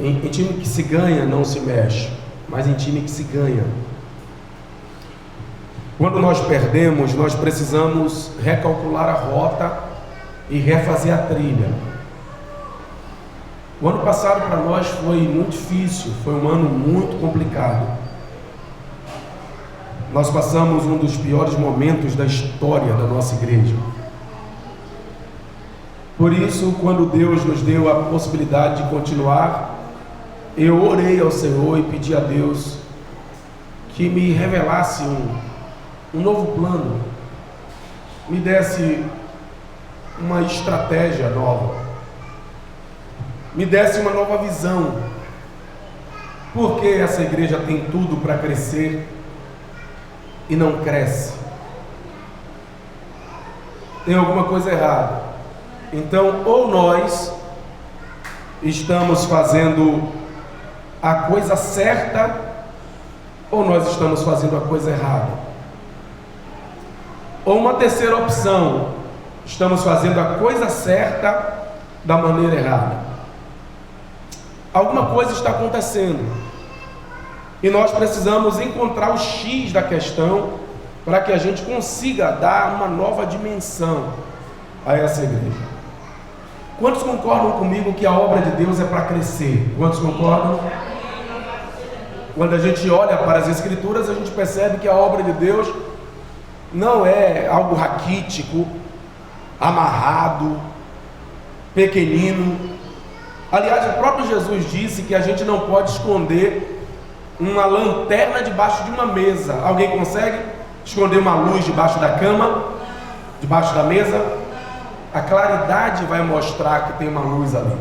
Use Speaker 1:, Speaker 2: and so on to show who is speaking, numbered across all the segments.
Speaker 1: Em time que se ganha não se mexe, mas em time que se ganha. Quando nós perdemos, nós precisamos recalcular a rota e refazer a trilha. O ano passado para nós foi muito difícil, foi um ano muito complicado. Nós passamos um dos piores momentos da história da nossa igreja. Por isso, quando Deus nos deu a possibilidade de continuar, eu orei ao Senhor e pedi a Deus que me revelasse um novo plano, me desse uma estratégia nova, me desse uma nova visão, porque essa igreja tem tudo para crescer e não cresce. Tem alguma coisa errada. Então, ou nós estamos fazendo a coisa certa, ou nós estamos fazendo a coisa errada. Ou uma terceira opção, estamos fazendo a coisa certa da maneira errada. Alguma coisa está acontecendo e nós precisamos encontrar o X da questão para que a gente consiga dar uma nova dimensão a essa igreja. Quantos concordam comigo que a obra de Deus é para crescer? Quantos concordam? Quando a gente olha para as Escrituras, a gente percebe que a obra de Deus não é algo raquítico, amarrado, pequenino. Aliás, o próprio Jesus disse que a gente não pode esconder uma lanterna debaixo de uma mesa. Alguém consegue esconder uma luz debaixo da cama, debaixo da mesa? A claridade vai mostrar que tem uma luz ali.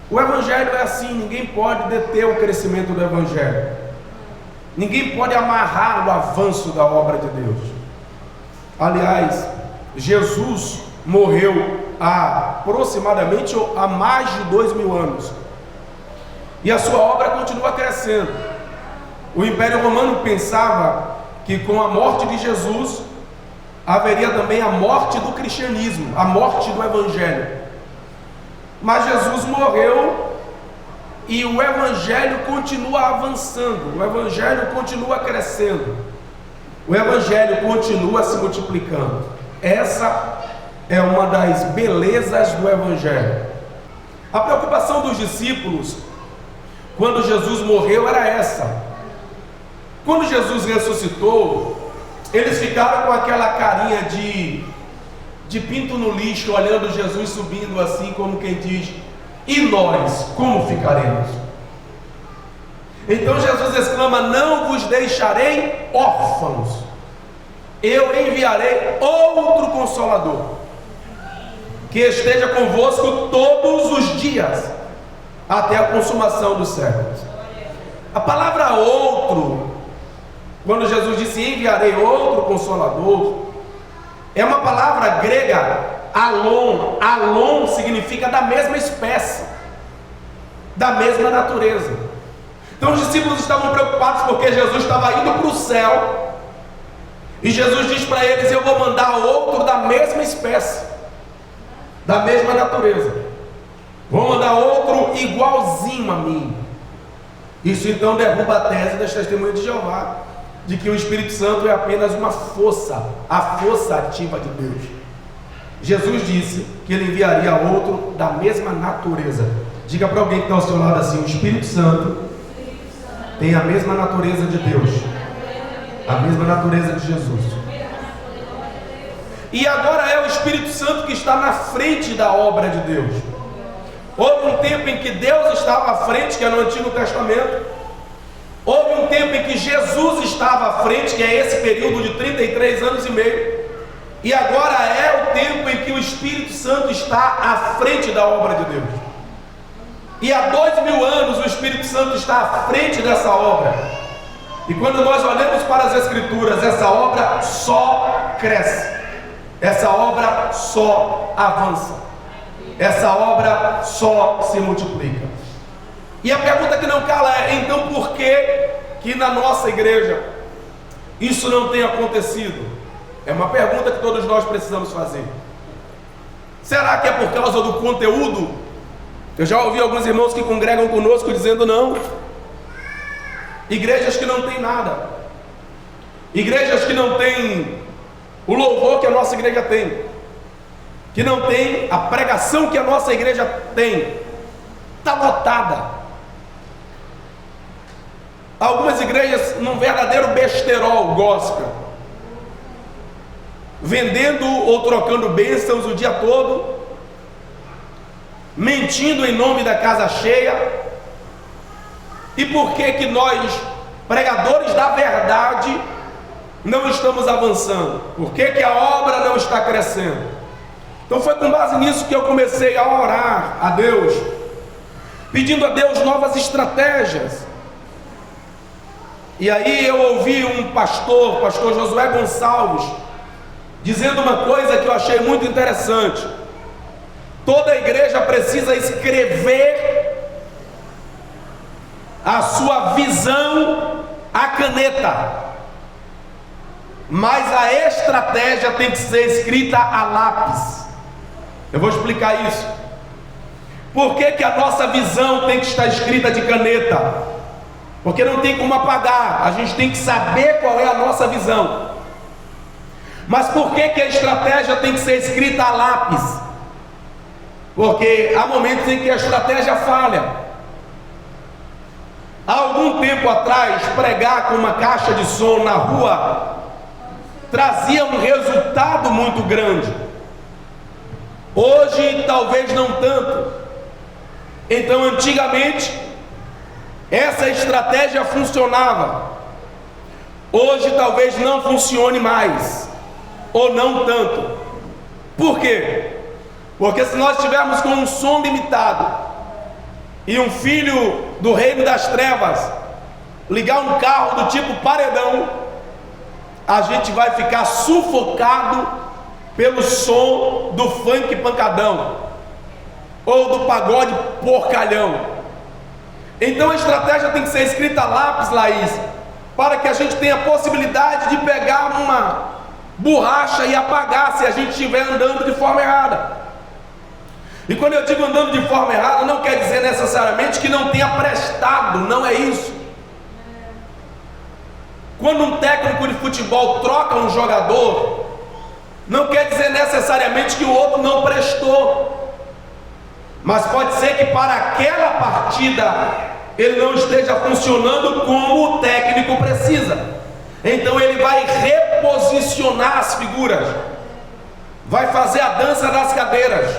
Speaker 1: O Evangelho é assim, ninguém pode deter o crescimento do Evangelho. Ninguém pode amarrar o avanço da obra de Deus. Aliás, Jesus morreu há aproximadamente há mais de 2000 anos. E a sua obra continua crescendo. O Império Romano pensava que com a morte de Jesus haveria também a morte do cristianismo, a morte do Evangelho. Mas Jesus morreu e o Evangelho continua avançando, o Evangelho continua crescendo, o Evangelho continua se multiplicando. Essa é uma das belezas do Evangelho. A preocupação dos discípulos quando Jesus morreu era essa. Quando Jesus ressuscitou, eles ficaram com aquela carinha de pinto no lixo, olhando Jesus subindo assim, como quem diz: e nós, como ficaremos? Então Jesus exclama: não vos deixarei órfãos, eu enviarei outro Consolador, que esteja convosco todos os dias, até a consumação dos séculos. A palavra outro, quando Jesus disse enviarei outro Consolador, é uma palavra grega, alon. Alon significa da mesma espécie, da mesma natureza. Então os discípulos estavam preocupados porque Jesus estava indo para o céu, e Jesus diz para eles: eu vou mandar outro da mesma espécie, da mesma natureza, vou mandar outro igualzinho a mim. Isso então derruba a tese das testemunhas de Jeová, de que o Espírito Santo é apenas uma força, a força ativa de Deus. Jesus disse que ele enviaria outro da mesma natureza. Diga para alguém que está ao seu lado assim: o Espírito Santo tem a mesma natureza de Deus, a mesma natureza de Jesus. E agora é o Espírito Santo que está na frente da obra de Deus. Houve um tempo em que Deus estava à frente, que é no Antigo Testamento. Houve um tempo em que Jesus estava à frente, que é esse período de 33 anos e meio. E agora é o tempo em que o Espírito Santo está à frente da obra de Deus. E há 2000 anos o Espírito Santo está à frente dessa obra. E quando nós olhamos para as Escrituras, essa obra só cresce, essa obra só avança, essa obra só se multiplica. E a pergunta que não cala é: então por que na nossa igreja isso não tem acontecido? É uma pergunta que todos nós precisamos fazer. Será que é por causa do conteúdo? Eu já ouvi alguns irmãos que congregam conosco dizendo não. Igrejas que não tem nada. Igrejas que não tem o louvor que a nossa igreja tem. Que não tem a pregação que a nossa igreja tem. Está lotada. Algumas igrejas num verdadeiro besterol gospel, vendendo ou trocando bênçãos o dia todo, mentindo em nome da casa cheia. E por que nós, pregadores da verdade, não estamos avançando? Por que a obra não está crescendo? Então foi com base nisso que eu comecei a orar a Deus, pedindo a Deus novas estratégias. E aí eu ouvi um pastor Josué Gonçalves, dizendo uma coisa que eu achei muito interessante. Toda igreja precisa escrever a sua visão à caneta, mas a estratégia tem que ser escrita a lápis. Eu vou explicar isso. Por que a nossa visão tem que estar escrita de caneta? Porque não tem como apagar, a gente tem que saber qual é a nossa visão. Mas por que a estratégia tem que ser escrita a lápis? Porque há momentos em que a estratégia falha. Há algum tempo atrás, pregar com uma caixa de som na rua trazia um resultado muito grande. Hoje talvez não tanto. Então antigamente essa estratégia funcionava. Hoje talvez não funcione mais, ou não tanto. Por quê? Porque se nós estivermos com um som limitado e um filho do reino das trevas ligar um carro do tipo paredão, a gente vai ficar sufocado pelo som do funk pancadão ou do pagode porcalhão. Então a estratégia tem que ser escrita a lápis, Laís, para que a gente tenha a possibilidade de pegar uma borracha e apagar se a gente estiver andando de forma errada. E quando eu digo andando de forma errada, não quer dizer necessariamente que não tenha prestado, não é isso. Quando um técnico de futebol troca um jogador, não quer dizer necessariamente que o outro não prestou. Mas pode ser que para aquela partida ele não esteja funcionando como o técnico precisa. Então ele vai reposicionar as figuras, vai fazer a dança das cadeiras,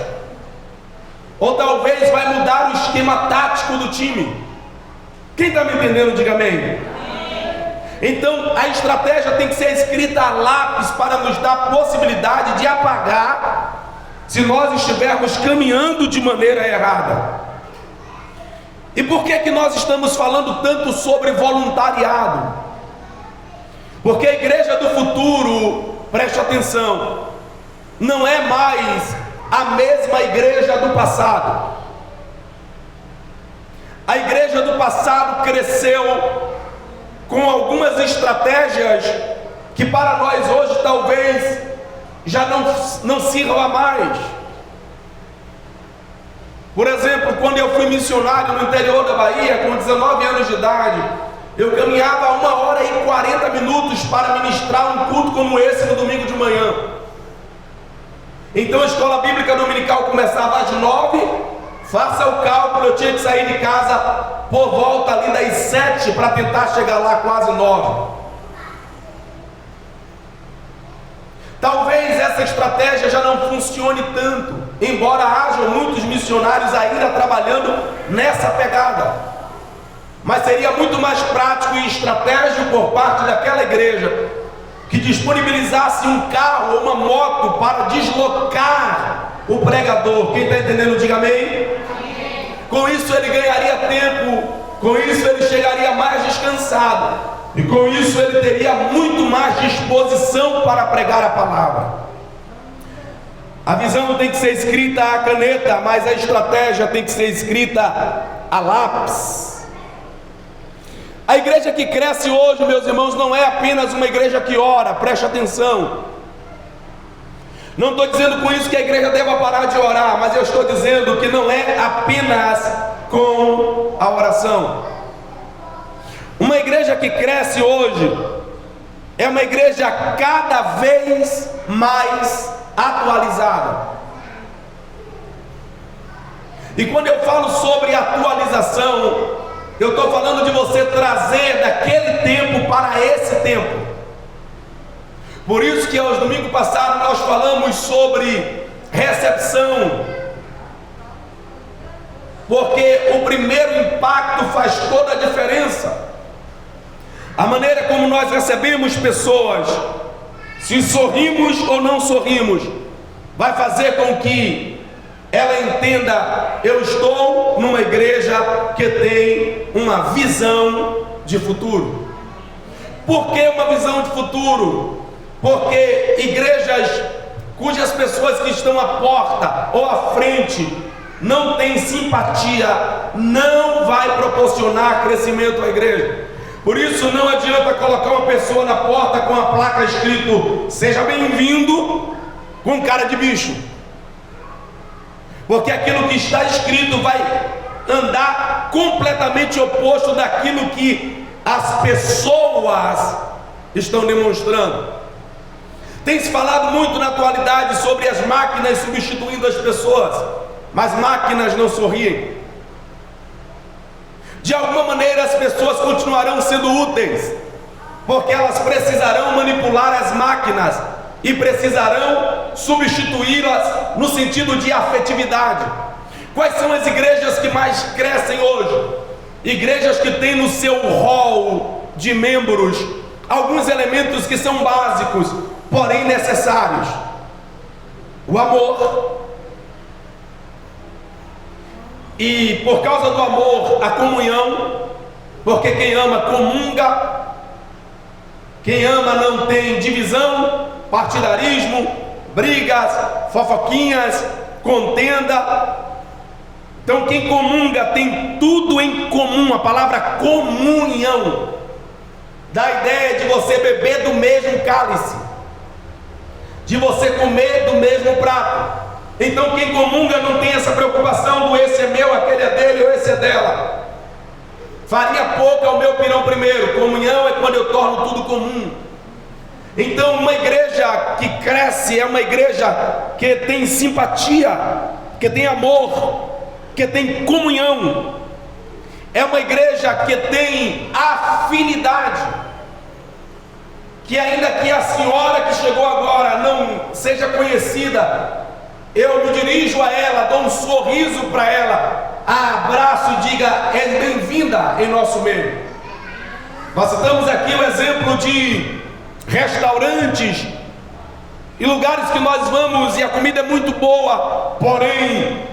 Speaker 1: ou talvez vai mudar o esquema tático do time. Quem está me entendendo, diga amém. Então a estratégia tem que ser escrita a lápis para nos dar a possibilidade de apagar se nós estivermos caminhando de maneira errada. E por que nós estamos falando tanto sobre voluntariado? Porque a igreja do futuro, preste atenção, não é mais a mesma igreja do passado. A igreja do passado cresceu com algumas estratégias que para nós hoje talvez já não sirva mais. Por exemplo, quando eu fui missionário no interior da Bahia, com 19 anos de idade, eu caminhava 1h40 para ministrar um culto como esse no domingo de manhã. Então a escola bíblica dominical começava às 9, faça o cálculo, eu tinha que sair de casa por volta ali das 7 para tentar chegar lá quase 9. Talvez essa estratégia já não funcione tanto, embora hajam muitos missionários ainda trabalhando nessa pegada. Mas seria muito mais prático e estratégico por parte daquela igreja que disponibilizasse um carro ou uma moto para deslocar o pregador. Quem está entendendo, diga amém. Com isso ele ganharia tempo, com isso ele chegaria mais descansado. E com isso ele teria muito mais disposição para pregar a palavra. A visão tem que ser escrita a caneta, mas a estratégia tem que ser escrita a lápis. A igreja que cresce hoje, meus irmãos, não é apenas uma igreja que ora, preste atenção. Não estou dizendo com isso que a igreja deva parar de orar, mas eu estou dizendo que não é apenas com a oração. Uma igreja que cresce hoje é uma igreja cada vez mais atualizada. E quando eu falo sobre atualização, eu estou falando de você trazer daquele tempo para esse tempo. Por isso que aos domingos passados nós falamos sobre recepção, porque o primeiro impacto faz toda a diferença. A maneira como nós recebemos pessoas, se sorrimos ou não sorrimos, vai fazer com que ela entenda: eu estou numa igreja que tem uma visão de futuro. Por que uma visão de futuro? Porque igrejas cujas pessoas que estão à porta ou à frente não têm simpatia, não vai proporcionar crescimento à igreja. Por isso não adianta colocar uma pessoa na porta com a placa escrito "seja bem-vindo" com cara de bicho, porque aquilo que está escrito vai andar completamente oposto daquilo que as pessoas estão demonstrando. Tem se falado muito na atualidade sobre as máquinas substituindo as pessoas, mas máquinas não sorriem. De alguma maneira as pessoas continuarão sendo úteis, porque elas precisarão manipular as máquinas e precisarão substituí-las no sentido de afetividade. Quais são as igrejas que mais crescem hoje? Igrejas que têm no seu rol de membros alguns elementos que são básicos, porém necessários: o amor, e por causa do amor, a comunhão, porque quem ama comunga, quem ama não tem divisão, partidarismo, brigas, fofoquinhas, contenda. Então quem comunga tem tudo em comum. A palavra comunhão dá a ideia de você beber do mesmo cálice, de você comer do mesmo prato. Então quem comunga não tem essa preocupação do esse é meu, aquele é dele ou esse é dela. Farinha pouca é o meu pirão primeiro. Comunhão é quando eu torno tudo comum. Então uma igreja que cresce é uma igreja que tem simpatia, que tem amor, que tem comunhão. É uma igreja que tem afinidade, que ainda que a senhora que chegou agora não seja conhecida, eu me dirijo a ela, dou um sorriso para ela, a abraço e diga: é bem-vinda em nosso meio. Nós citamos aqui o exemplo de restaurantes e lugares que nós vamos e a comida é muito boa, porém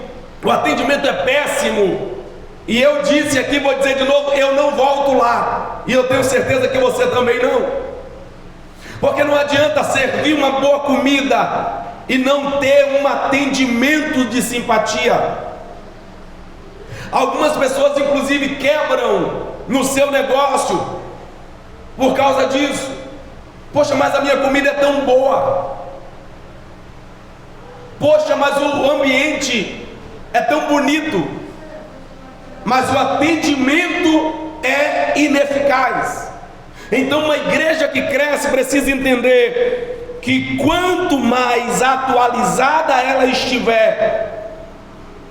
Speaker 1: o atendimento é péssimo. E eu disse aqui, vou dizer de novo, eu não volto lá, e eu tenho certeza que você também não, porque não adianta servir uma boa comida e não ter um atendimento de simpatia. Algumas pessoas inclusive quebram no seu negócio por causa disso. Poxa, mas a minha comida é tão boa. Poxa, mas o ambiente é tão bonito, mas o atendimento é ineficaz. Então uma igreja que cresce precisa entender que quanto mais atualizada ela estiver,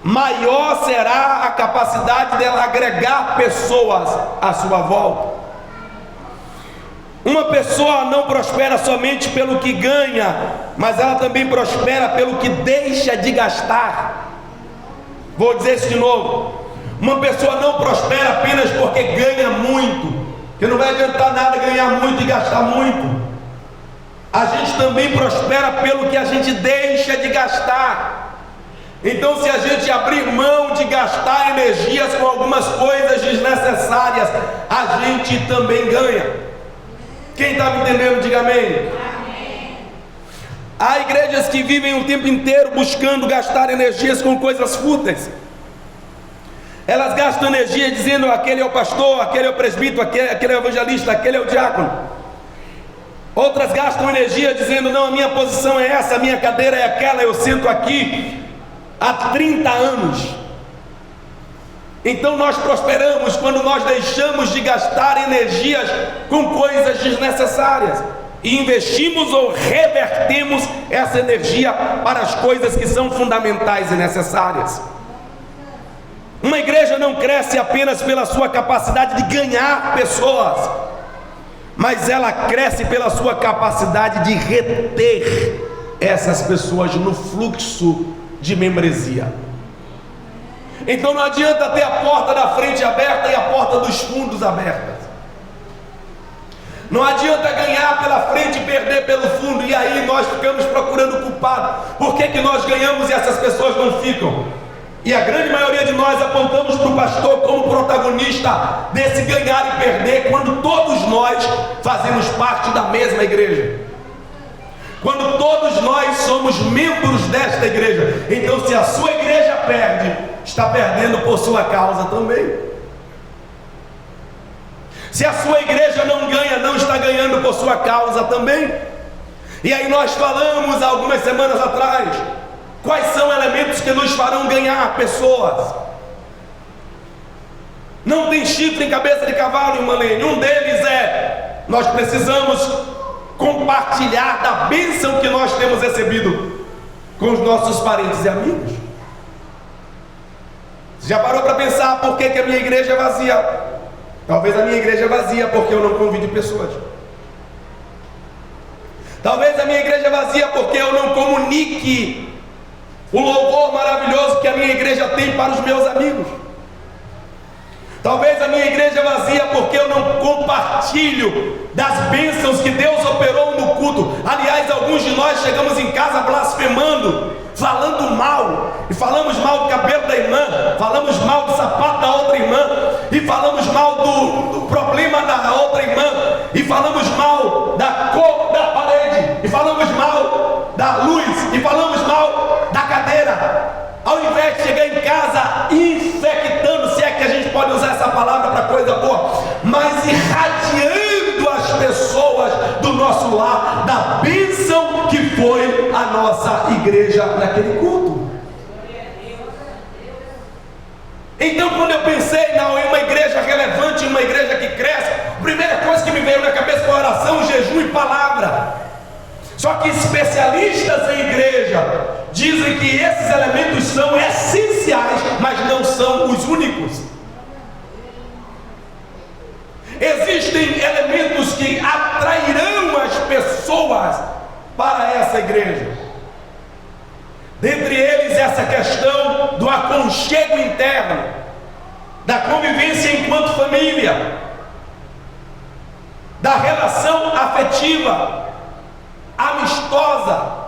Speaker 1: maior será a capacidade dela agregar pessoas à sua volta. Uma pessoa não prospera somente pelo que ganha, mas ela também prospera pelo que deixa de gastar. Vou dizer isso de novo: uma pessoa não prospera apenas porque ganha muito, que não vai adiantar nada ganhar muito e gastar muito. A gente também prospera pelo que a gente deixa de gastar. Então, se a gente abrir mão de gastar energias com algumas coisas desnecessárias, a gente também ganha. Quem está me entendendo, diga amém. Amém. Há igrejas que vivem o tempo inteiro buscando gastar energias com coisas fúteis. Elas gastam energia dizendo: aquele é o pastor, aquele é o presbítero, aquele é o evangelista, aquele é o diácono. Outras gastam energia dizendo: não, a minha posição é essa, a minha cadeira é aquela, eu sento aqui há 30 anos. Então nós prosperamos quando nós deixamos de gastar energias com coisas desnecessárias e investimos ou revertemos essa energia para as coisas que são fundamentais e necessárias. Uma igreja não cresce apenas pela sua capacidade de ganhar pessoas, mas ela cresce pela sua capacidade de reter essas pessoas no fluxo de membresia. Então não adianta ter a porta da frente aberta e a porta dos fundos abertas. Não adianta ganhar pela frente e perder pelo fundo, e aí nós ficamos procurando culpado. Por que nós ganhamos e essas pessoas não ficam? E a grande maioria de nós apontamos para o pastor como protagonista desse ganhar e perder, quando todos nós fazemos parte da mesma igreja, quando todos nós somos membros desta igreja. Então, se a sua igreja perde, está perdendo por sua causa também. Se a sua igreja não ganha, não está ganhando por sua causa também. E aí nós falamos algumas semanas atrás, quais são elementos que nos farão ganhar pessoas? Não tem chifre em cabeça de cavalo, irmã Lene. Um deles é: nós precisamos compartilhar da bênção que nós temos recebido com os nossos parentes e amigos. Você já parou para pensar por que a minha igreja é vazia? Talvez a minha igreja é vazia porque eu não convido pessoas. Talvez a minha igreja é vazia porque eu não comunique o louvor maravilhoso que a minha igreja tem para os meus amigos. Talvez a minha igreja é vazia porque eu não compartilho das bênçãos que Deus operou no culto. Aliás, alguns de nós chegamos em casa blasfemando, falando mal, e falamos mal do cabelo da irmã, falamos mal do sapato da outra irmã, e falamos mal do problema da outra irmã, e falamos mal da cor da parede, e falamos mal da luz, e falamos mal da cadeira. Ao invés de chegar em casa infectando, se é que a gente pode usar essa palavra para coisa boa, mas irradiando as pessoas do nosso lar da bênção que foi a nossa igreja naquele culto. Então, quando eu pensei em uma igreja relevante, em uma igreja que cresce, a primeira coisa que me veio na cabeça foi oração, jejum e palavra. Só que especialistas em igreja dizem que esses elementos são essenciais, mas não são os únicos. Existem elementos que atrairão as pessoas para essa igreja. Dentre eles, essa questão do aconchego interno, da convivência enquanto família, da relação afetiva, amistosa.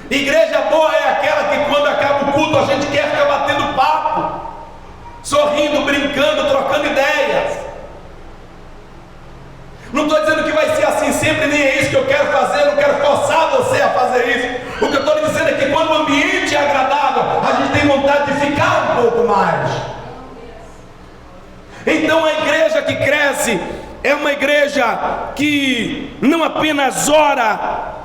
Speaker 1: Igreja boa é aquela que quando acaba o culto a gente quer ficar batendo papo, sorrindo, brincando, trocando ideias. Não estou dizendo que vai ser assim sempre, nem é isso que eu quero fazer, não quero forçar você a fazer isso. O que eu estou lhe dizendo é que quando o ambiente é agradável, a gente tem vontade de ficar um pouco mais. Então a igreja que cresce é uma igreja que não apenas ora,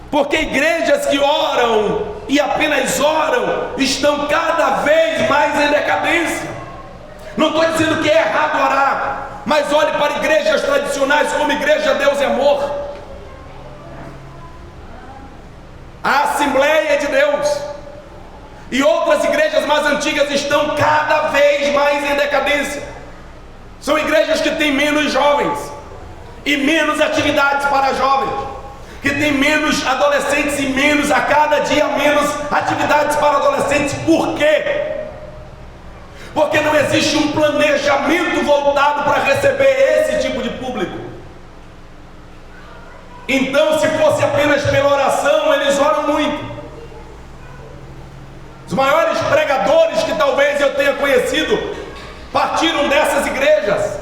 Speaker 1: porque igrejas que oram e apenas oram estão cada vez mais em decadência. Não estou dizendo que é errado orar, mas olhe para igrejas tradicionais como Igreja Deus e Amor, a Assembleia de Deus e outras igrejas mais antigas estão cada vez mais em decadência. São igrejas que têm menos jovens e menos atividades para jovens, que tem menos adolescentes e menos, a cada dia menos atividades para adolescentes. Por quê? Porque não existe um planejamento voltado para receber esse tipo de público. Então, se fosse apenas pela oração, eles oram muito. Os maiores pregadores que talvez eu tenha conhecido partiram dessas igrejas.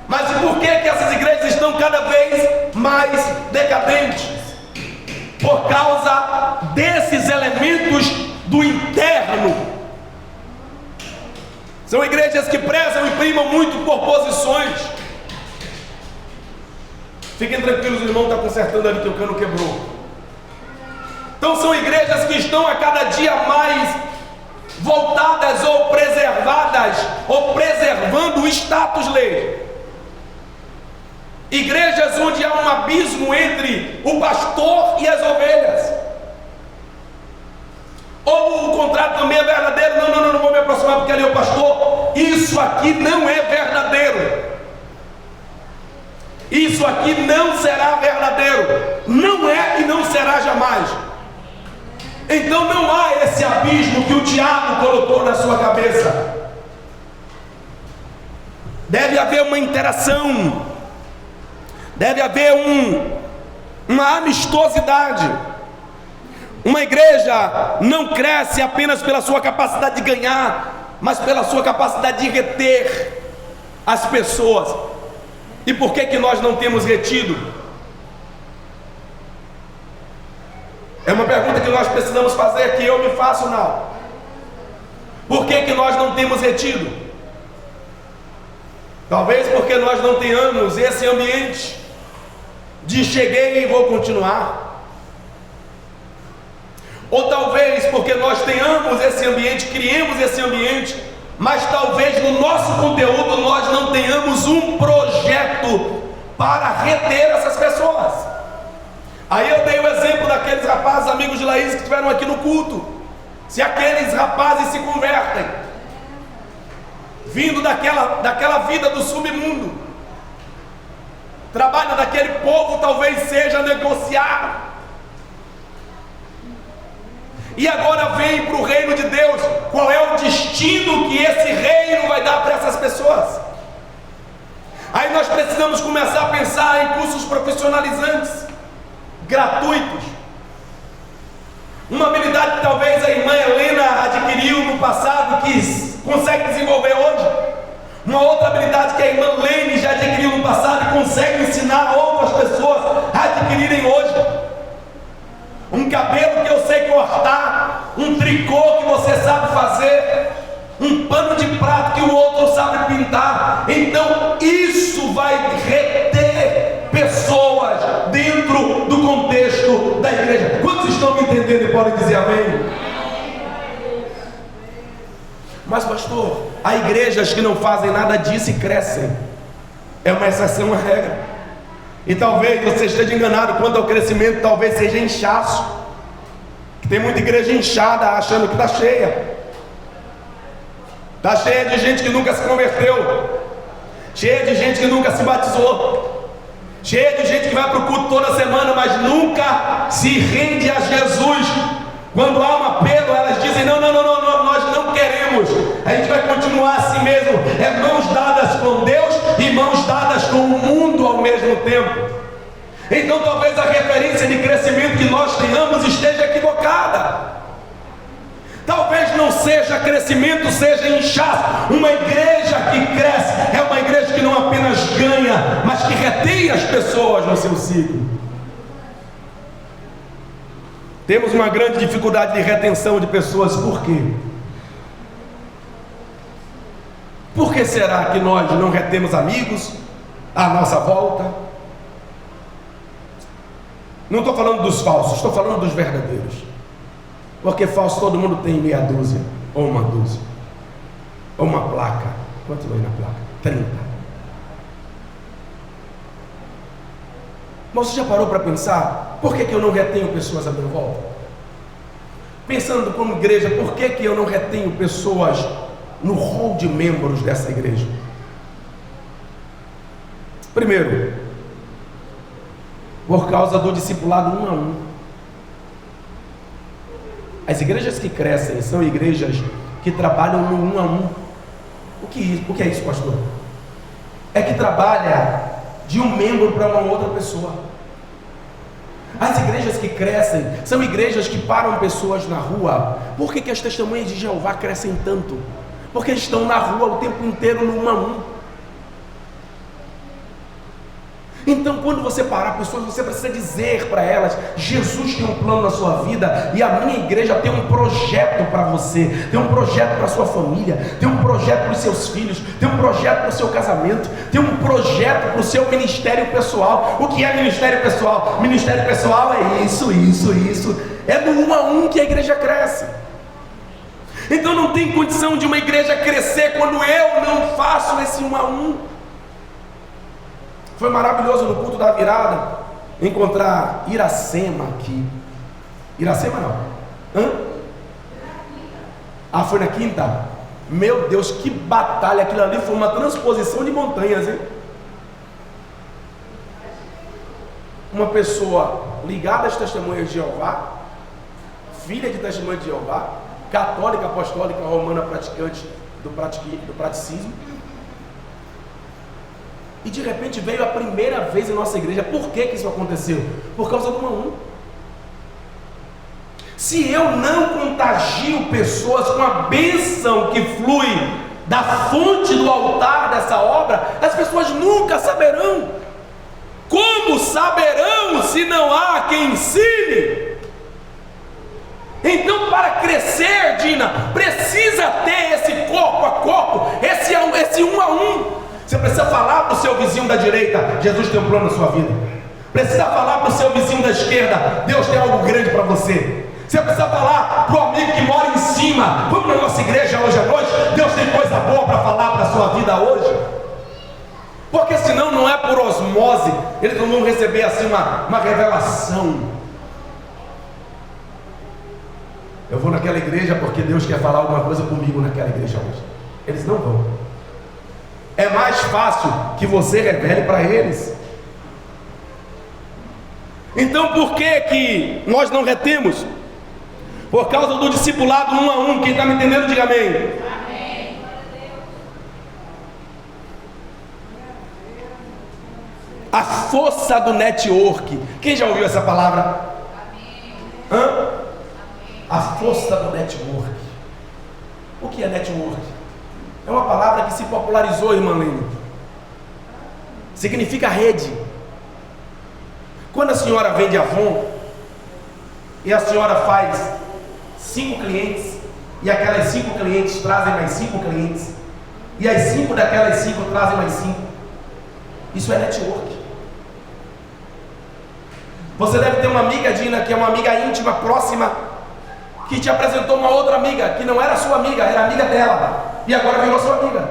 Speaker 1: Mas e por que essas igrejas estão cada vez mais decadentes? Por causa desses elementos do interno. São igrejas que prezam e primam muito por posições. Fiquem tranquilos, o irmão está consertando ali que o cano quebrou. Então são igrejas que estão a cada dia mais voltadas ou preservadas, ou preservando o status lei. Igrejas onde há um abismo entre o pastor e as ovelhas. Ou o contrário também é verdadeiro. Não vou me aproximar porque ali é o pastor. Isso aqui não é verdadeiro. Isso aqui não será verdadeiro. Não é e não será jamais. Então não há esse abismo que o diabo colocou na sua cabeça. Deve haver uma interação. Deve haver uma amistosidade. Uma igreja não cresce apenas pela sua capacidade de ganhar, mas pela sua capacidade de reter as pessoas. E por que nós não temos retido? É uma pergunta que nós precisamos fazer, que eu me faço, não. Por que nós não temos retido? Talvez porque nós não tenhamos esse ambiente de cheguei e vou continuar. Ou talvez porque nós tenhamos esse ambiente, criemos esse ambiente, mas talvez no nosso conteúdo nós não tenhamos um projeto para reter essas pessoas. Aí eu dei o exemplo daqueles rapazes, amigos de Laís, que estiveram aqui no culto. Se aqueles rapazes se convertem, vindo daquela vida do submundo, trabalho daquele povo talvez seja negociar, e agora vem para o reino de Deus. Qual é o destino que esse reino vai dar para essas pessoas? Aí nós precisamos começar a pensar em cursos profissionalizantes, gratuitos. Uma habilidade que talvez a irmã Helena adquiriu no passado, que consegue desenvolver hoje. Uma outra habilidade que a irmã Lene já adquiriu no passado e consegue ensinar outras pessoas a adquirirem hoje. Um cabelo que eu sei cortar, um tricô que você sabe fazer, um pano de prato que o outro sabe pintar. Então isso vai reter pessoas dentro do contexto da igreja. Quantos estão me entendendo e podem dizer amém? Mas pastor, há igrejas que não fazem nada disso e crescem. É uma exceção à regra. E talvez você esteja enganado quanto ao crescimento, talvez seja inchaço. Tem muita igreja inchada achando que está cheia. Está cheia de gente que nunca se converteu, cheia de gente que nunca se batizou, cheia de gente que vai para o culto toda semana, mas nunca se rende a Jesus. Quando há um apelo, elas dizem: não, nós não queremos, a gente vai continuar assim mesmo. É mãos dadas com Deus e mãos dadas com o mundo ao mesmo tempo. Então talvez a referência de crescimento que nós tenhamos esteja equivocada. Talvez não seja crescimento, seja inchaço. Uma igreja que cresce é uma igreja que não apenas ganha, mas que retém as pessoas no seu ciclo. Temos uma grande dificuldade de retenção de pessoas. Por quê? Por que será que nós não retemos amigos à nossa volta? Não estou falando dos falsos, estou falando dos verdadeiros. Porque falso todo mundo tem meia dúzia, ou uma dúzia, ou uma placa. Quanto vai na placa? 30. Mas você já parou para pensar, por que eu não retenho pessoas à minha volta? Pensando como igreja, por que eu não retenho pessoas no hall de membros dessa igreja? Primeiro, por causa do discipulado 1 a 1. As igrejas que crescem são igrejas que trabalham no 1 a 1. O que é isso, pastor? É que trabalha de um membro para uma outra pessoa. As igrejas que crescem são igrejas que param pessoas na rua. Por que as testemunhas de Jeová crescem tanto? Porque estão na rua o tempo inteiro no 1 a 1. Então, quando você parar pessoas, você precisa dizer para elas: Jesus tem um plano na sua vida, e a minha igreja tem um projeto para você, tem um projeto para a sua família, tem um projeto para os seus filhos, tem um projeto para o seu casamento, tem um projeto para o seu ministério pessoal. O que é ministério pessoal? Ministério pessoal é isso. É do 1 a 1 que a igreja cresce. Então não tem condição de uma igreja crescer quando eu não faço esse 1 a 1. Foi maravilhoso no culto da virada encontrar Iracema aqui. Iracema não? Ah, foi na quinta? Meu Deus, que batalha! Aquilo ali foi uma transposição de montanhas, hein? Uma pessoa ligada às testemunhas de Jeová, filha de testemunha de Jeová, católica, apostólica, romana, praticante do praticismo. E de repente veio a primeira vez em nossa igreja. Por que isso aconteceu? Por causa do 1 a 1. Se eu não contagio pessoas com a bênção que flui da fonte do altar dessa obra, as pessoas nunca saberão. Como saberão se não há quem ensine? Então, para crescer, Dina, precisa ter esse corpo a corpo, esse 1 a 1. Você precisa falar para o seu vizinho da direita: Jesus tem um plano na sua vida. Precisa falar para o seu vizinho da esquerda: Deus tem algo grande para você. Você precisa falar para o amigo que mora em cima: vamos na nossa igreja hoje à noite, Deus tem coisa boa para falar para a sua vida hoje. Porque senão não é por osmose, eles não vão receber assim uma revelação. Eu vou naquela igreja porque Deus quer falar alguma coisa comigo naquela igreja hoje. Eles não vão. É mais fácil que você revele para eles. Então por que nós não retemos? Por causa do discipulado 1 a 1. Quem está me entendendo, diga amém. Amém. A força do network. Quem já ouviu essa palavra? Amém. A força do network. O que é network? É uma palavra que se popularizou, irmã Lene. Significa rede. Quando a senhora vende Avon e a senhora faz 5 clientes, e aquelas 5 clientes trazem mais 5 clientes, e as 5 daquelas 5 trazem mais 5, isso é network. Você deve ter uma amiga, Dina, que é uma amiga íntima, próxima, que te apresentou uma outra amiga, que não era sua amiga, era amiga dela, e agora virou sua amiga.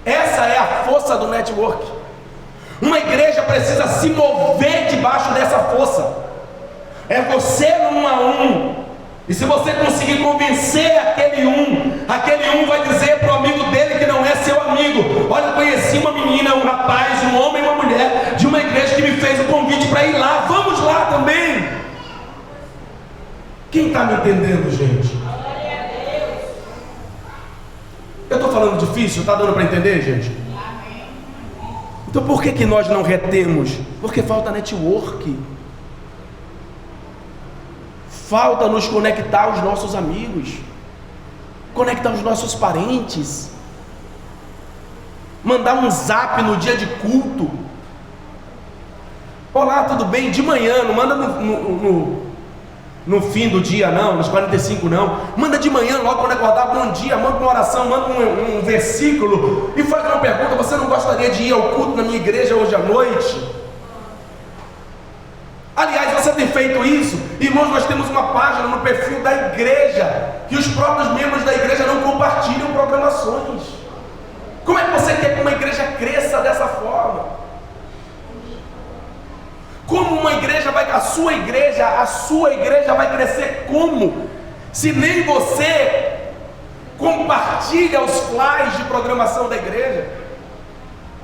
Speaker 1: Essa é a força do network. Uma igreja precisa se mover debaixo dessa força. É você no 1 a 1. E se você conseguir convencer aquele um vai dizer para o amigo dele que não é seu amigo: olha, eu conheci uma menina, um rapaz, um homem e uma mulher de uma igreja que me fez o convite para ir lá, vamos lá também. Quem está me entendendo, gente? Eu estou falando difícil? Está dando para entender, gente? Então por que nós não retemos? Porque falta network. Falta nos conectar aos nossos amigos, conectar os nossos parentes, mandar um zap no dia de culto: olá, tudo bem? De manhã, não manda no fim do dia não, nos 45 não, manda de manhã logo quando acordar: bom dia, manda uma oração, manda um versículo e faz uma pergunta: você não gostaria de ir ao culto na minha igreja hoje à noite? Aliás, você tem feito isso? Irmãos, nós temos uma página no perfil da igreja, que os próprios membros da igreja não compartilham programações. Como é que você quer que uma igreja cresça dessa forma? Como uma igreja vai, a sua igreja vai crescer como? Se nem você compartilha os flyers de programação da igreja,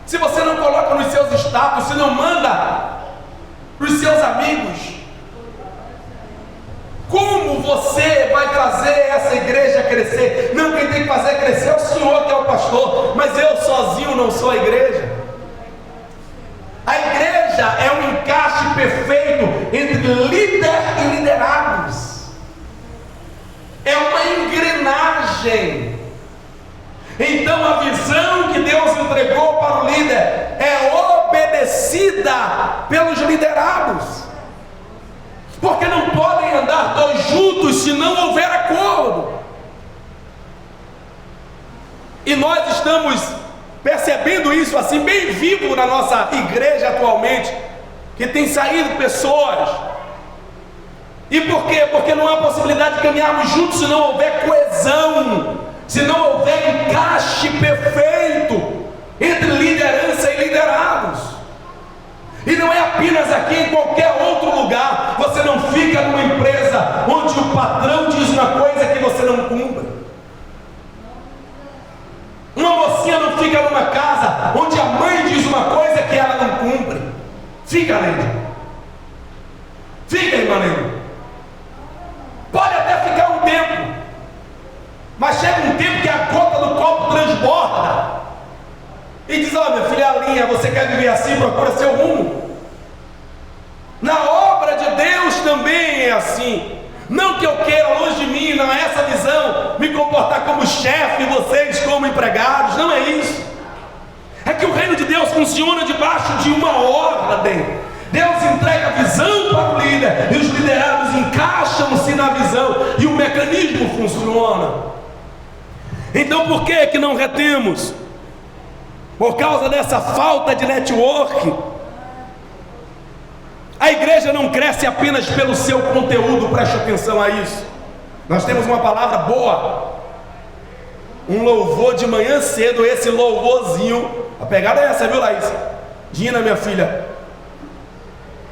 Speaker 1: se você não coloca nos seus status, se não manda para os seus amigos, como você vai fazer essa igreja crescer? Não, quem tem que fazer crescer é o senhor, que é o pastor, mas eu sozinho não sou a igreja. A igreja é um encaixe perfeito entre líder e liderados. É uma engrenagem. Então a visão que Deus entregou para o líder é obedecida decida pelos liderados, porque não podem andar dois juntos se não houver acordo. E nós estamos percebendo isso assim bem vivo na nossa igreja atualmente, que tem saído pessoas. E por quê? Porque não há possibilidade de caminharmos juntos se não houver coesão, se não houver encaixe perfeito entre liderança e liderados. E não é apenas aqui, em qualquer outro lugar. Você não fica numa empresa onde o patrão diz uma coisa que você não cumpre. Uma mocinha não fica numa casa onde a mãe diz uma coisa que ela não cumpre. Fica, Leide. Fica, irmã Leide. Pode até ficar um tempo, mas chega um tempo que a gota do copo transborda e diz: ó, minha filha linha, você quer viver assim? Procura seu rumo. Na obra de Deus também é assim. Não que eu queira, longe de mim, não é essa visão, me comportar como chefe e vocês como empregados, não é isso. É que o reino de Deus funciona debaixo de uma ordem. Deus entrega a visão para o líder e os liderados encaixam-se na visão e o mecanismo funciona. Então por que não retemos? Por causa dessa falta de network. A igreja não cresce apenas pelo seu conteúdo, preste atenção a isso. Nós temos uma palavra boa, um louvor de manhã cedo, esse louvorzinho, a pegada é essa, viu, Laís? Dina, minha filha,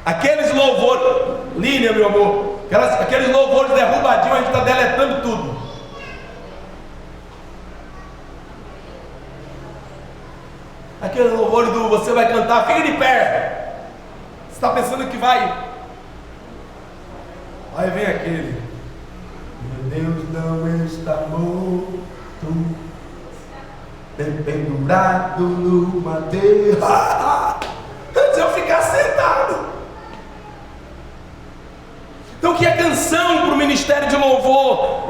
Speaker 1: aqueles louvores, Línia, meu amor, aqueles louvores derrubadinhos, a gente está deletando tudo. Aquele louvor do você vai cantar, fica de pé. Você está pensando que vai? Aí vem aquele: meu Deus não está morto, pendurado no madeiro. Antes eu ficar sentado. Então o que é canção para o ministério de louvor?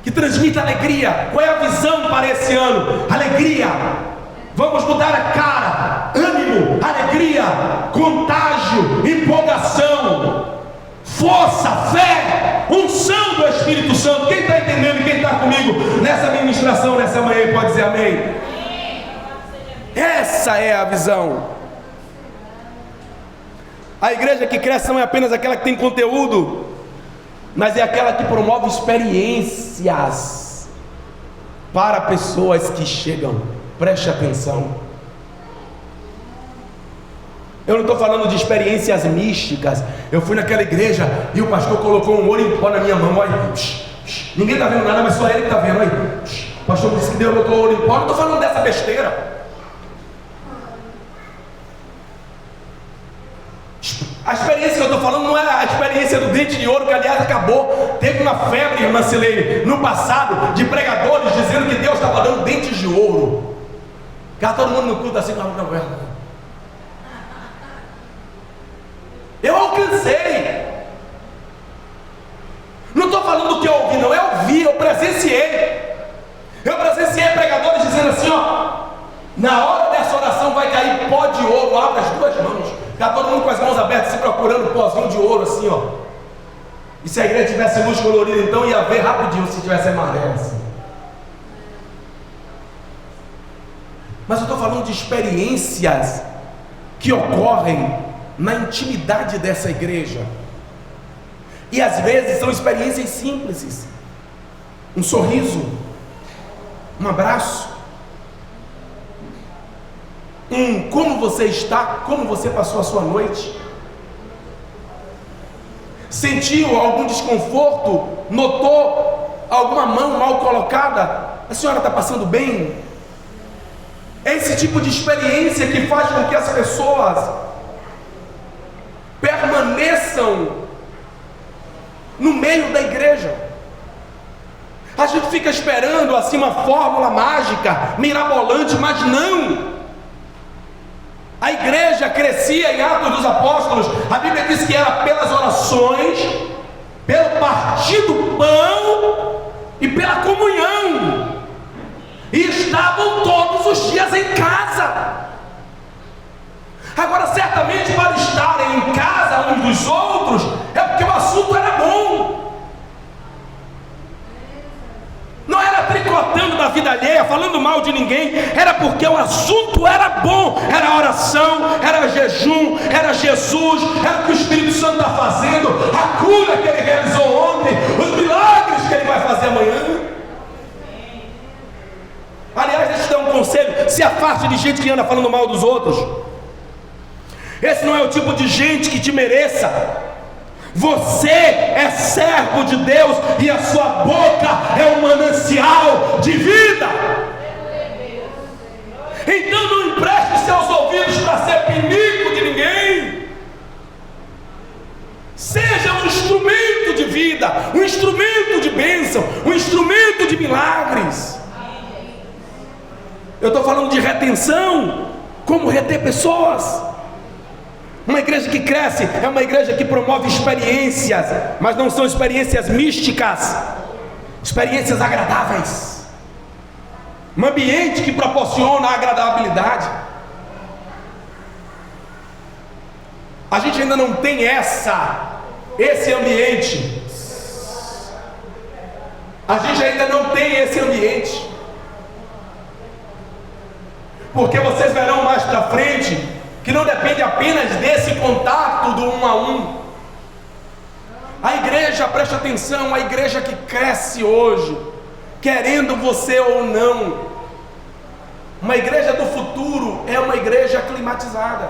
Speaker 1: Que transmite alegria. Qual é a visão para esse ano? Alegria. Vamos mudar a cara, ânimo, alegria, contágio, empolgação, força, fé, unção do Espírito Santo. Quem está entendendo, quem está comigo nessa ministração, nessa manhã, pode dizer amém? Essa é a visão. A igreja que cresce não é apenas aquela que tem conteúdo, mas é aquela que promove experiências para pessoas que chegam. Preste atenção. Eu não estou falando de experiências místicas. Eu fui naquela igreja e o pastor colocou um ouro em pó na minha mão. Olha, ninguém está vendo nada, mas só ele que está vendo. Olha, o pastor disse que Deus botou ouro em pó. Não estou falando dessa besteira. A experiência que eu estou falando não é a experiência do dente de ouro, que aliás acabou. Teve uma febre, irmã Silene, no passado, de pregadores dizendo que Deus estava dando dentes de ouro. Ficava todo mundo no culto assim, com a boca aberta. Eu alcancei. Não estou falando do que eu ouvi, não. Eu vi, eu presenciei. Eu presenciei pregadores dizendo assim, ó: na hora dessa oração vai cair pó de ouro. Abre as duas mãos. Ficava todo mundo com as mãos abertas, se procurando pozinho de ouro assim, ó. E se a igreja tivesse luz colorida, então ia ver rapidinho se tivesse amarelo assim. Mas eu estou falando de experiências que ocorrem na intimidade dessa igreja. E às vezes são experiências simples. Um sorriso, um abraço, como você está, como você passou a sua noite. Sentiu algum desconforto? Notou alguma mão mal colocada? A senhora está passando bem? É esse tipo de experiência que faz com que as pessoas permaneçam no meio da igreja. A gente fica esperando assim uma fórmula mágica, mirabolante, mas não. A igreja crescia em Atos dos Apóstolos. A Bíblia diz que era pelas orações, pelo partir do pão e pela comunhão. E estavam todos os dias em casa. uns dos outros, é porque o assunto era bom. Não era tricotando da vida alheia, falando mal de ninguém, era porque o assunto era bom, era oração, era jejum, era Jesus, era o que o Espírito Santo está fazendo, a cura que ele realizou ontem, os milagres que ele vai fazer amanhã. Aliás, deixa eu te dar um conselho: se afaste de gente que anda falando mal dos outros. Esse não é o tipo de gente que te mereça. Você é servo de Deus e a sua boca é um manancial de vida. Então não empreste seus ouvidos para ser pinico de ninguém. Seja um instrumento de vida, um instrumento de bênção, um instrumento de milagres. Eu estou falando de retenção, como reter pessoas. Uma igreja que cresce é uma igreja que promove experiências, mas não são experiências místicas, experiências agradáveis. Um ambiente que proporciona agradabilidade. A gente ainda não tem esse ambiente. A gente ainda não tem esse ambiente. Porque vocês verão mais para frente que não depende apenas desse contato do 1 a 1. A igreja, preste atenção, a igreja que cresce hoje, querendo você ou não, uma igreja do futuro é uma igreja climatizada.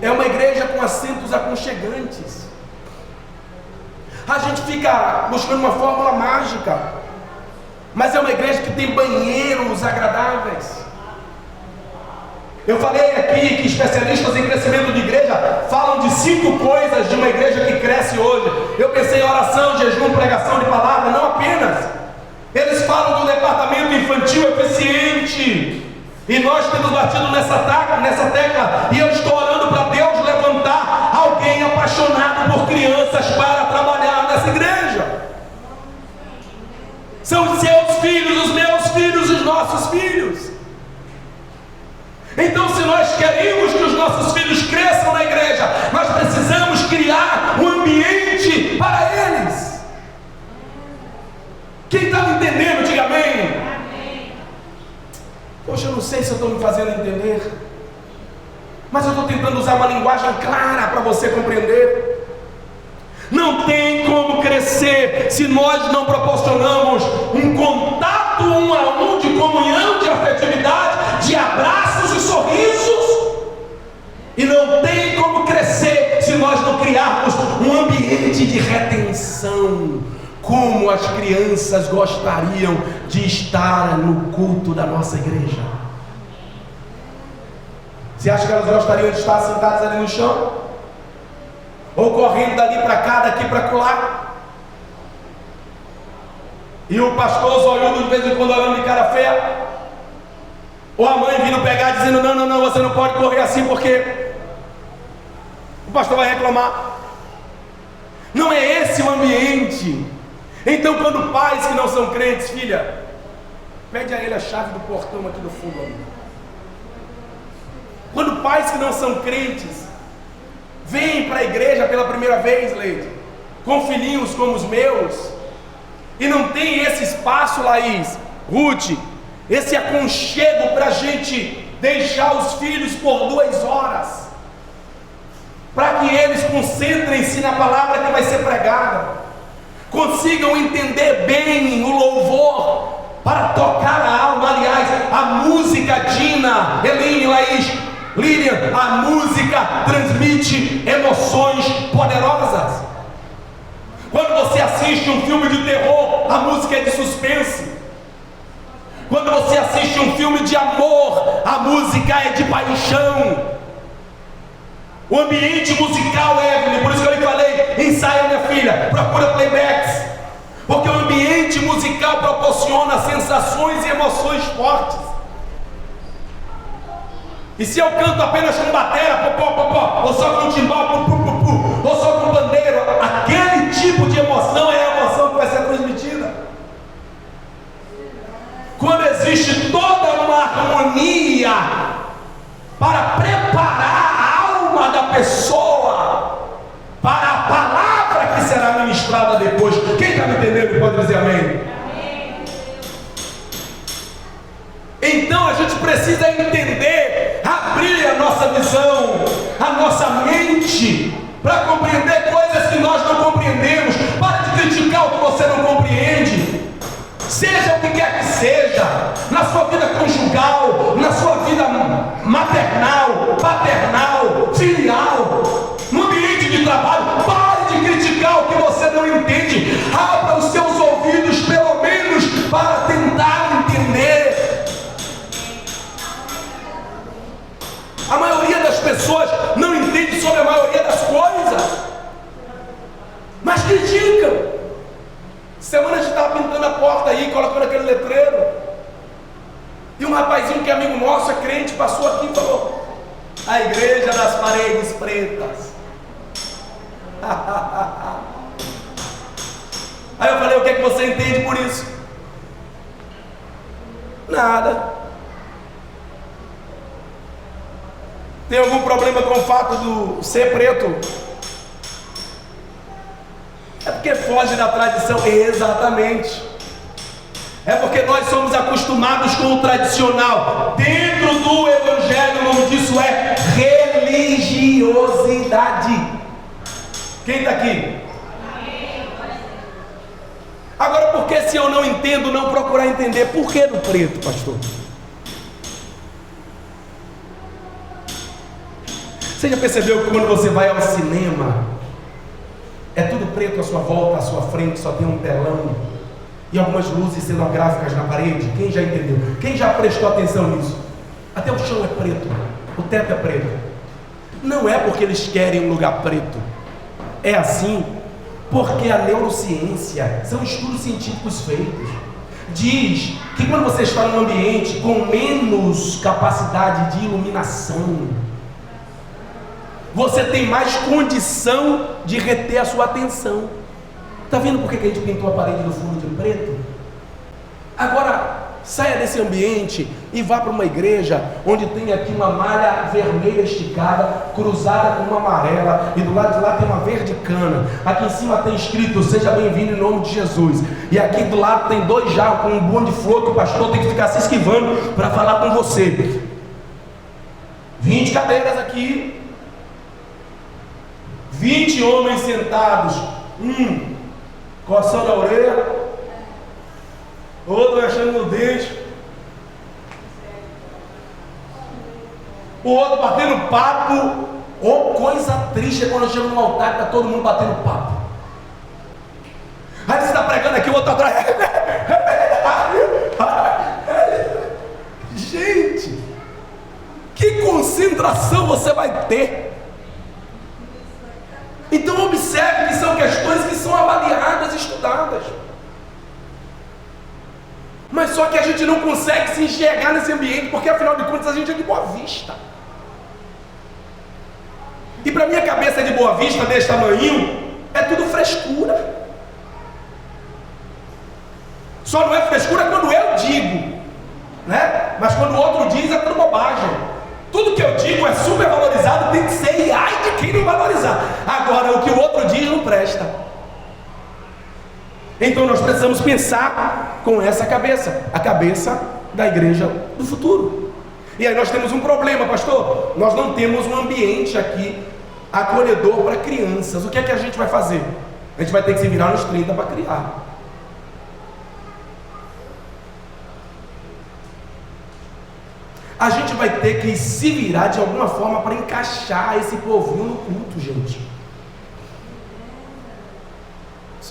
Speaker 1: É uma igreja com assentos aconchegantes. A gente fica buscando uma fórmula mágica, mas é uma igreja que tem banheiros agradáveis. Eu falei aqui que especialistas em crescimento de igreja falam de 5 coisas de uma igreja que cresce hoje. Eu pensei em oração, jejum, pregação de palavra, não apenas. Eles falam do departamento infantil eficiente. E nós temos batido nessa tecla. E eu estou orando para Deus levantar alguém apaixonado por crianças para trabalhar nessa igreja. São os seus filhos, os meus filhos, os nossos filhos. Então, se nós queremos que os nossos filhos cresçam na igreja, nós precisamos criar um ambiente para eles. Quem está me entendendo, diga amém. Poxa, eu não sei se eu estou me fazendo entender, mas eu estou tentando usar uma linguagem clara para você compreender. Não tem como crescer se nós não proporcionamos um contato 1 a 1 de comunhão, de afetividade, de abraços e sorrisos. E não tem como crescer se nós não criarmos um ambiente de retenção, como as crianças gostariam de estar no culto da nossa igreja. Você acha que elas gostariam de estar sentadas ali no chão? Ou correndo dali para cá, daqui para colar? E o pastor zoiudo de vez em quando olhando de cara feia? Ou a mãe vindo pegar dizendo: não, você não pode correr assim porque o pastor vai reclamar. Não é esse o ambiente. Então, quando pais que não são crentes, filha, pede a ele a chave do portão aqui do fundo, amigo. Quando pais que não são crentes vêm para a igreja pela primeira vez, Leide, com filhinhos como os meus, e não tem esse espaço, Laís, Ruth, esse aconchego para a gente deixar os filhos por 2 horas, para que eles concentrem-se na palavra que vai ser pregada, consigam entender bem o louvor, para tocar a alma. Aliás, a música, Dina, Eline, Laís, Lilian, a música transmite emoções poderosas. Quando você assiste um filme de terror, a música é de suspense. Quando você assiste um filme de amor, a música é de paixão. O ambiente musical, Evelyn, por isso que eu lhe falei, ensaia, minha filha, procura playbacks, porque o ambiente musical proporciona sensações e emoções fortes. E se eu canto apenas com batera, popó, ou só com timbal, ou só com bandeira, aquele tipo de emoção é a emoção que vai ser transmitida. Quando existe toda uma harmonia para hoje. Quem está me entendendo pode dizer amém. Então a gente precisa entender, abrir a nossa visão, a nossa mente, para compreender coisas que nós não compreendemos. Para de criticar o que você não compreende. Seja o que quer que seja, na sua vida conjugal, na sua vida maternal, paternal, filial, no ambiente de trabalho. Pare de criticar o que você não entende. Abra os seus ouvidos, pelo menos, para tentar entender. A maioria das pessoas não entende sobre a maioria das coisas, mas critica. Semana a gente estava pintando a porta aí, colocando aquele letreiro, e um rapazinho que é amigo nosso, é crente, passou aqui e falou: a igreja das paredes pretas. Aí eu falei: o que é que você entende por isso? Nada. Tem algum problema com o fato do ser preto? É porque foge da tradição. Exatamente. É porque nós somos acostumados com o tradicional. Dentro do Evangelho, o nome disso é religiosidade. Quem está aqui? Agora, por que se eu não entendo, não procurar entender? Por que no preto, pastor? Você já percebeu que quando você vai ao cinema, é tudo preto à sua volta, à sua frente, só tem um telão e algumas luzes cenográficas na parede? Quem já entendeu? Quem já prestou atenção nisso? Até o chão é preto, o teto é preto. Não é porque eles querem um lugar preto. É assim porque a neurociência, são estudos científicos feitos, diz que quando você está num ambiente com menos capacidade de iluminação, você tem mais condição de reter a sua atenção. Está vendo por que a gente pintou a parede do fundo de preto? Agora, saia desse ambiente e vá para uma igreja onde tem aqui uma malha vermelha esticada, cruzada com uma amarela, e do lado de lá tem uma verde cana. Aqui em cima tem escrito: seja bem-vindo em nome de Jesus. E aqui do lado tem 2 jarros com um bom de flor que o pastor tem que ficar se esquivando para falar com você. 20 cadeiras aqui, 20 homens sentados, coçando a orelha, outro mexendo no dente, o outro batendo papo. Ou coisa triste é quando chega no altar e está todo mundo batendo papo. Aí você está pregando aqui, o outro atrás. Gente, que concentração você vai ter? Então observe que são questões que são avaliadas, estudadas. Mas só que a gente não consegue se enxergar nesse ambiente, porque afinal de contas a gente é de Boa Vista. E para minha cabeça de Boa Vista, desse tamanho, é tudo frescura. Só não é frescura quando eu digo, né? Mas quando o outro diz, é tudo bobagem. Tudo que eu digo é super valorizado, tem que ser, e ai de quem não valorizar. Agora, o que o outro diz não presta. Então nós precisamos pensar com essa cabeça, a cabeça da igreja do futuro. E aí nós temos um problema, pastor. Nós não temos um ambiente aqui acolhedor para crianças. O que é que a gente vai fazer? A gente vai ter que se virar nos 30 para criar. A gente vai ter que se virar de alguma forma para encaixar esse povinho no culto, gente.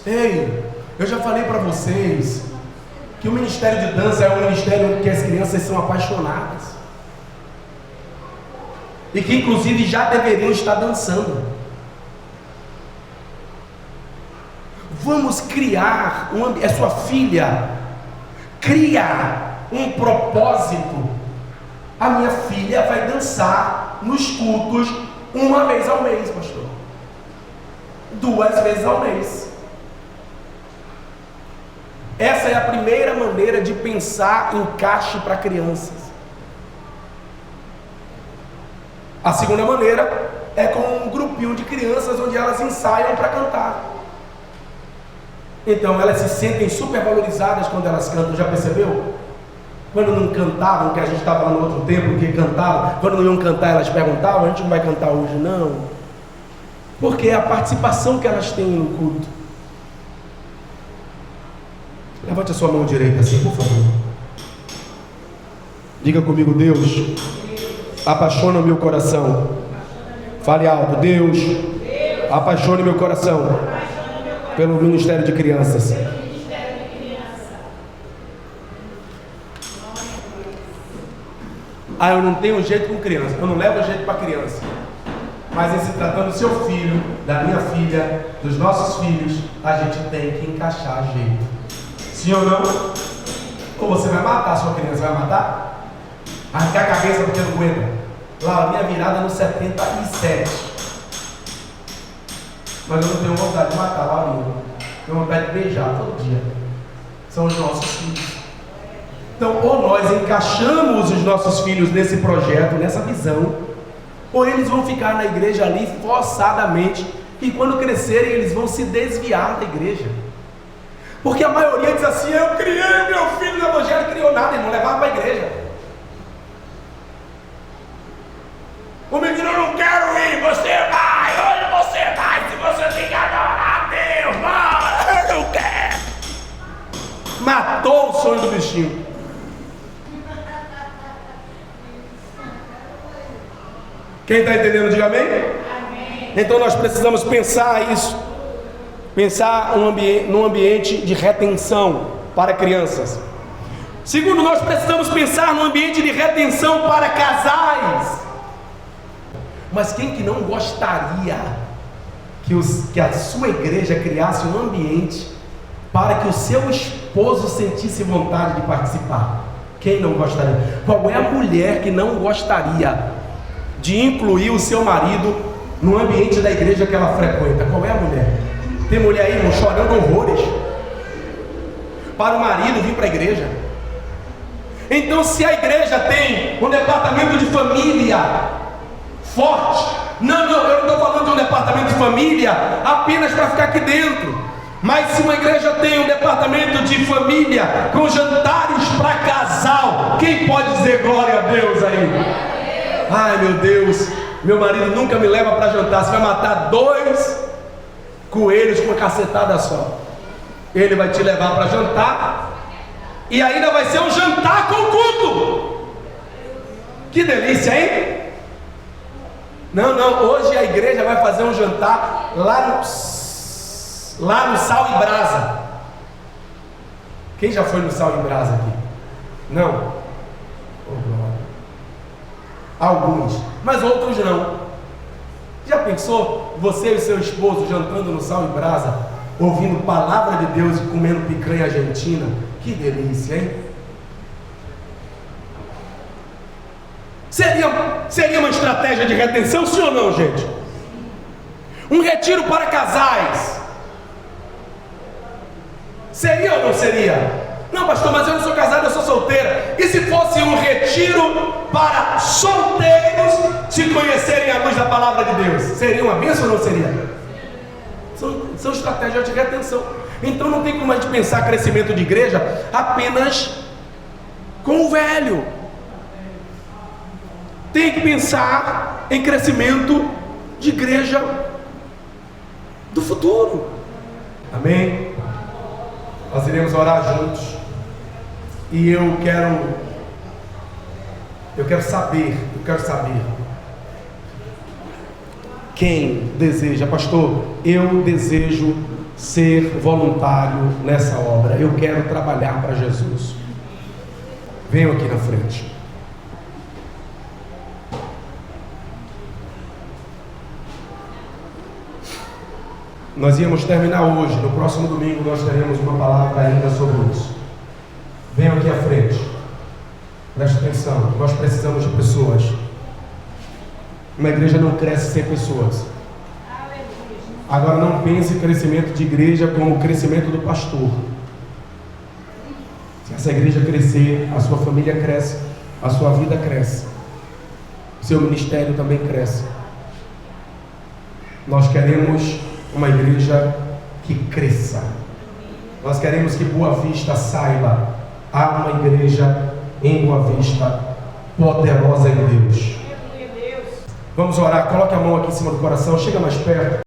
Speaker 1: Ei, eu já falei para vocês que o ministério de dança é um ministério que as crianças são apaixonadas. E que inclusive já deveriam estar dançando. Vamos criar é sua filha, cria um propósito. A minha filha vai dançar nos cultos 1 vez ao mês, pastor. 2 vezes ao mês. Essa é a primeira maneira de pensar encaixe para crianças. A segunda maneira é com um grupinho de crianças onde elas ensaiam para cantar. Então elas se sentem supervalorizadas quando elas cantam, já percebeu? Quando não cantavam, que a gente estava lá no outro tempo, que cantavam, quando não iam cantar elas perguntavam, a gente não vai cantar hoje não. Porque é a participação que elas têm no culto. Levante a sua mão direita assim, por favor. Diga comigo: Deus, apaixona o meu coração. Fale alto: Deus, apaixone meu coração pelo ministério de crianças. Ah, eu não tenho jeito com criança, eu não levo jeito para criança. Mas em se tratando do seu filho, da minha filha, dos nossos filhos, a gente tem que encaixar jeito. Sim ou não? Ou você vai matar a sua criança, vai matar? Arrancar a cabeça porque não aguenta. Lá, a minha virada no 77. Mas eu não tenho vontade de matar a Laurinha. Tenho vontade de beijar todo dia. São os nossos filhos. Então, ou nós encaixamos os nossos filhos nesse projeto, nessa visão, ou eles vão ficar na igreja ali forçadamente, e quando crescerem eles vão se desviar da igreja. Porque a maioria diz assim: eu criei meu filho no evangelho, criou nada, ele não levava para a igreja. O menino: eu não quero ir, você vai, hoje você vai, se você tem que adorar a Deus, vai, eu não quero. Matou o sonho do bichinho. Quem está entendendo, diga amém? Amém. Então nós precisamos pensar isso. Pensar num ambiente de retenção para crianças. Segundo, nós precisamos pensar num ambiente de retenção para casais. Mas quem que não gostaria que a sua igreja criasse um ambiente para que o seu esposo sentisse vontade de participar? Quem não gostaria? Qual é a mulher que não gostaria de incluir o seu marido no ambiente da igreja que ela frequenta? Qual é a mulher? Tem mulher aí, irmão, chorando horrores para o marido vir para a igreja. Então, se a igreja tem um departamento de família forte, eu não estou falando de um departamento de família apenas para ficar aqui dentro, mas se uma igreja tem um departamento de família com jantares para casal, quem pode dizer glória a Deus aí? Ai, meu Deus, meu marido nunca me leva para jantar. Você vai matar 2 coelhos com uma cacetada só. Ele vai te levar para jantar e ainda vai ser um jantar com culto. Que delícia, hein? Não, hoje a igreja vai fazer um jantar lá no Sal e Brasa. Quem já foi no Sal e Brasa aqui? Não? Oh, glória. Alguns, mas outros não. Já pensou você e seu esposo jantando no Sal e Brasa, ouvindo palavra de Deus e comendo picanha argentina? Que delícia, hein? Seria uma estratégia de retenção, sim ou não, gente? Um retiro para casais. Seria ou não seria? Não, pastor, mas eu não sou casado, eu sou solteira. E se fosse um retiro para solteiros se conhecerem a luz da palavra de Deus? Seria uma bênção ou não seria? São estratégias de retenção. Então não tem como a gente pensar crescimento de igreja apenas com o velho. Tem que pensar em crescimento de igreja do futuro. Amém? Nós iremos orar juntos. E eu quero saber quem deseja: pastor, eu desejo ser voluntário nessa obra, eu quero trabalhar para Jesus. Venham aqui na frente. Nós íamos terminar hoje, no próximo domingo nós teremos uma palavra ainda sobre isso. Venham aqui à frente, preste atenção, nós precisamos de pessoas. Uma igreja não cresce sem pessoas. Agora não pense em crescimento de igreja como o crescimento do pastor. Se essa igreja crescer, a sua família cresce, a sua vida cresce, seu ministério também cresce. Nós queremos uma igreja que cresça. Nós queremos que Boa Vista saiba, há uma igreja em Boa Vista poderosa em Deus. Vamos orar, coloque a mão aqui em cima do coração, chega mais perto.